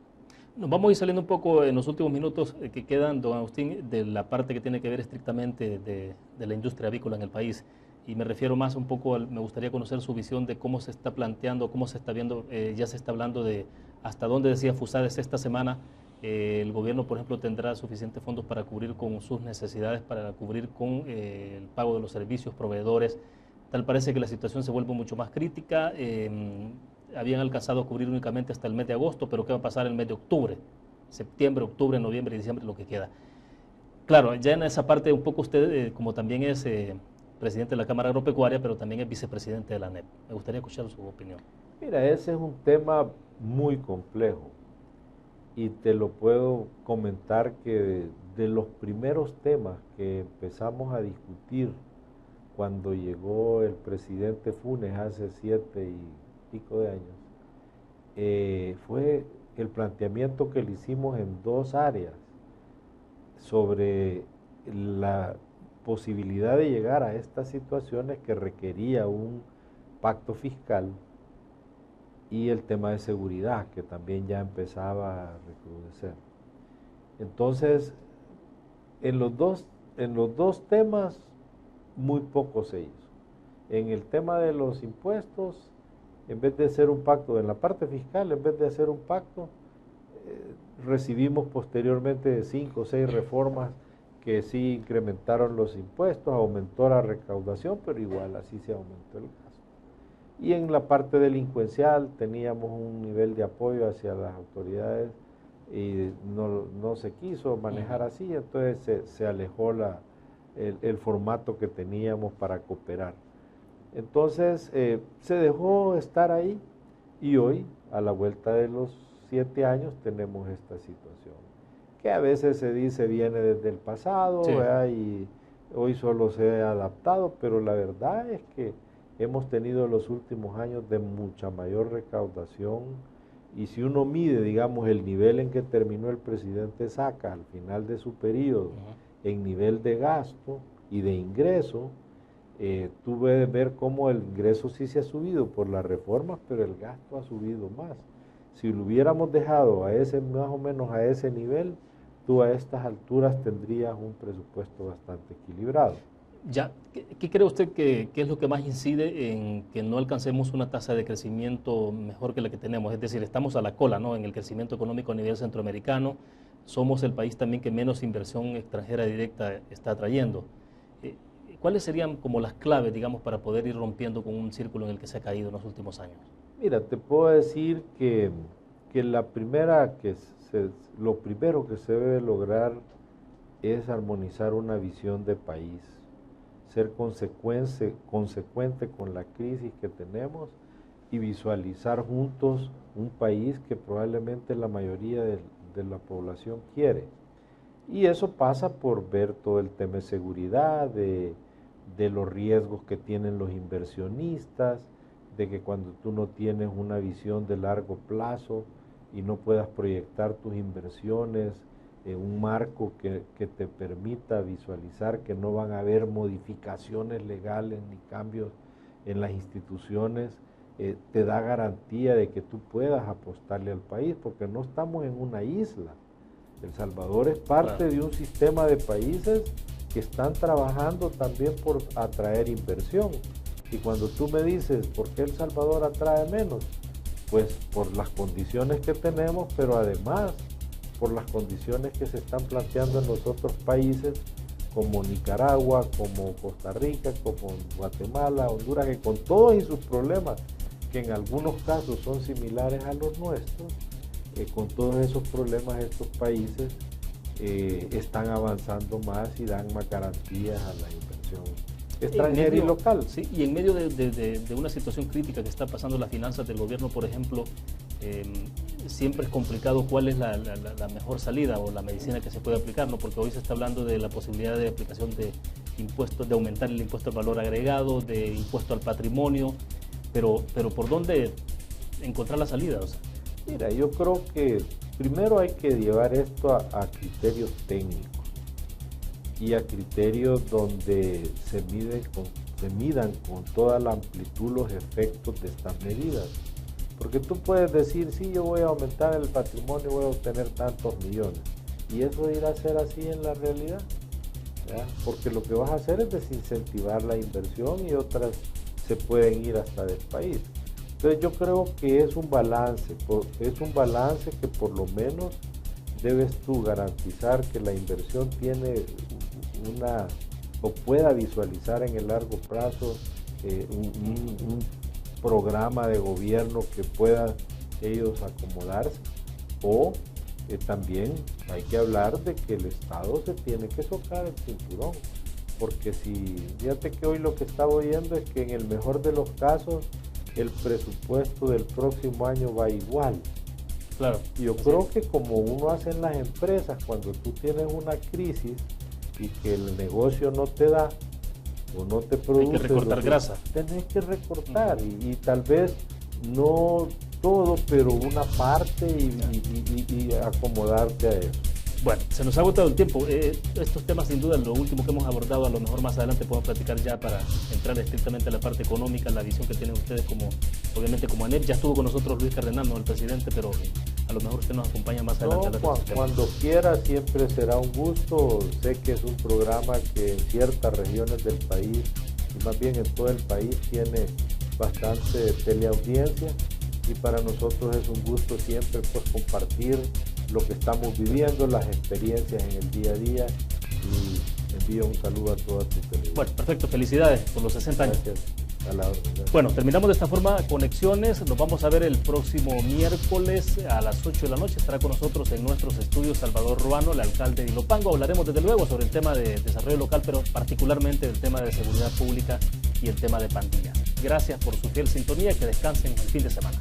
Nos vamos a ir saliendo un poco en los últimos minutos que quedan, don Agustín, de la parte que tiene que ver estrictamente de la industria avícola en el país. Y me refiero más un poco, me gustaría conocer su visión de cómo se está planteando, cómo se está viendo, ya se está hablando de hasta dónde, decía Fusades esta semana, el gobierno, por ejemplo, tendrá suficientes fondos para cubrir con sus necesidades, para cubrir con el pago de los servicios, proveedores. Tal parece que la situación se vuelve mucho más crítica. Habían alcanzado a cubrir únicamente hasta el mes de agosto, pero ¿qué va a pasar el mes de octubre? Septiembre, octubre, noviembre, diciembre, lo que queda. Claro, ya en esa parte un poco usted, como también es presidente de la Cámara Agropecuaria, pero también es vicepresidente de la ANEP. Me gustaría escuchar su opinión. Mira, ese es un tema muy complejo y te lo puedo comentar que de los primeros temas que empezamos a discutir cuando llegó el presidente Funes hace 7 y pico de años, fue el planteamiento que le hicimos en 2 áreas sobre la posibilidad de llegar a estas situaciones que requería un pacto fiscal y el tema de seguridad que también ya empezaba a recrudecer. Entonces, en los dos temas muy poco se hizo. En el tema de los impuestos, en vez de hacer un pacto, en la parte fiscal, en vez de hacer un pacto, recibimos posteriormente 5 o 6 reformas que sí incrementaron los impuestos, aumentó la recaudación, pero igual así se aumentó el gasto. Y en la parte delincuencial teníamos un nivel de apoyo hacia las autoridades y no se quiso manejar así, entonces se alejó el formato que teníamos para cooperar. Entonces se dejó estar ahí y hoy, a la vuelta de los 7 años, tenemos esta situación, que a veces se dice viene desde el pasado, sí, y hoy solo se ha adaptado, pero la verdad es que hemos tenido los últimos años de mucha mayor recaudación y si uno mide, digamos, el nivel en que terminó el presidente Saca al final de su periodo, en nivel de gasto y de ingreso, tú puedes ver cómo el ingreso sí se ha subido por las reformas, pero el gasto ha subido más. Si lo hubiéramos dejado a ese, más o menos a ese nivel, tú a estas alturas tendrías un presupuesto bastante equilibrado. Ya, ¿qué cree usted que es lo que más incide en que no alcancemos una tasa de crecimiento mejor que la que tenemos? Es decir, estamos a la cola, ¿no?, en el crecimiento económico a nivel centroamericano. Somos el país también que menos inversión extranjera directa está trayendo. ¿Cuáles serían como las claves, digamos, para poder ir rompiendo con un círculo en el que se ha caído en los últimos años? Mira, te puedo decir que lo primero que se debe lograr es armonizar una visión de país, ser consecuente con la crisis que tenemos y visualizar juntos un país que probablemente la mayoría de la población quiere. Y eso pasa por ver todo el tema de seguridad, de los riesgos que tienen los inversionistas, de que cuando tú no tienes una visión de largo plazo y no puedas proyectar tus inversiones en un marco que te permita visualizar que no van a haber modificaciones legales ni cambios en las instituciones, te da garantía de que tú puedas apostarle al país, porque no estamos en una isla. El Salvador es parte de un sistema de países que están trabajando también por atraer inversión. Y cuando tú me dices, ¿por qué El Salvador atrae menos? Pues por las condiciones que tenemos, pero además por las condiciones que se están planteando en los otros países, como Nicaragua, como Costa Rica, como Guatemala, Honduras, que con todos y sus problemas, que en algunos casos son similares a los nuestros, con todos esos problemas estos países están avanzando más y dan más garantías a la inversión extranjera y local. Sí, y en medio de una situación crítica que está pasando las finanzas del gobierno, por ejemplo, siempre es complicado cuál es la mejor salida o la medicina que se puede aplicar, ¿no? Porque hoy se está hablando de la posibilidad de aplicación de impuestos, de aumentar el impuesto al valor agregado, de impuesto al patrimonio, pero ¿por dónde encontrar la salida? O sea, mira, yo creo que primero hay que llevar esto a criterios técnicos y a criterios donde se mide se midan con toda la amplitud los efectos de estas medidas. Porque tú puedes decir, sí, yo voy a aumentar el patrimonio, voy a obtener tantos millones. Y eso irá a ser así en la realidad, ¿ya? Porque lo que vas a hacer es desincentivar la inversión y otras se pueden ir hasta del país. Entonces yo creo que es un balance que por lo menos debes tú garantizar que la inversión tiene o pueda visualizar en el largo plazo un programa de gobierno que pueda ellos acomodarse, o también hay que hablar de que el Estado se tiene que socar el cinturón, porque fíjate que hoy lo que estaba oyendo es que en el mejor de los casos el presupuesto del próximo año va igual. Claro. Yo creo que como uno hace en las empresas, cuando tú tienes una crisis y que el negocio no te da o no te produce, hay que recortar grasa. Tenés que recortar y tal vez no todo, pero una parte y acomodarte a eso. Bueno, se nos ha agotado el tiempo. Estos temas, sin duda, lo último que hemos abordado, a lo mejor más adelante podemos platicar ya para entrar estrictamente a la parte económica, la visión que tienen ustedes obviamente como ANEP. Ya estuvo con nosotros Luis Cardenal, el presidente, pero a lo mejor usted nos acompaña más adelante. Cuando quiera, siempre será un gusto. Sé que es un programa que en ciertas regiones del país, y más bien en todo el país, tiene bastante teleaudiencia, y para nosotros es un gusto siempre compartir lo que estamos viviendo, las experiencias en el día a día, y envío un saludo a toda tu televisión. Bueno, perfecto, felicidades por los 60 años. Gracias. A la orden. Bueno, terminamos de esta forma Conexiones. Nos vamos a ver el próximo miércoles a las 8 de la noche. Estará con nosotros en nuestros estudios Salvador Ruano, el alcalde de Ilopango. Hablaremos desde luego sobre el tema de desarrollo local, pero particularmente el tema de seguridad pública y el tema de pandillas. Gracias por su fiel sintonía, que descansen el fin de semana.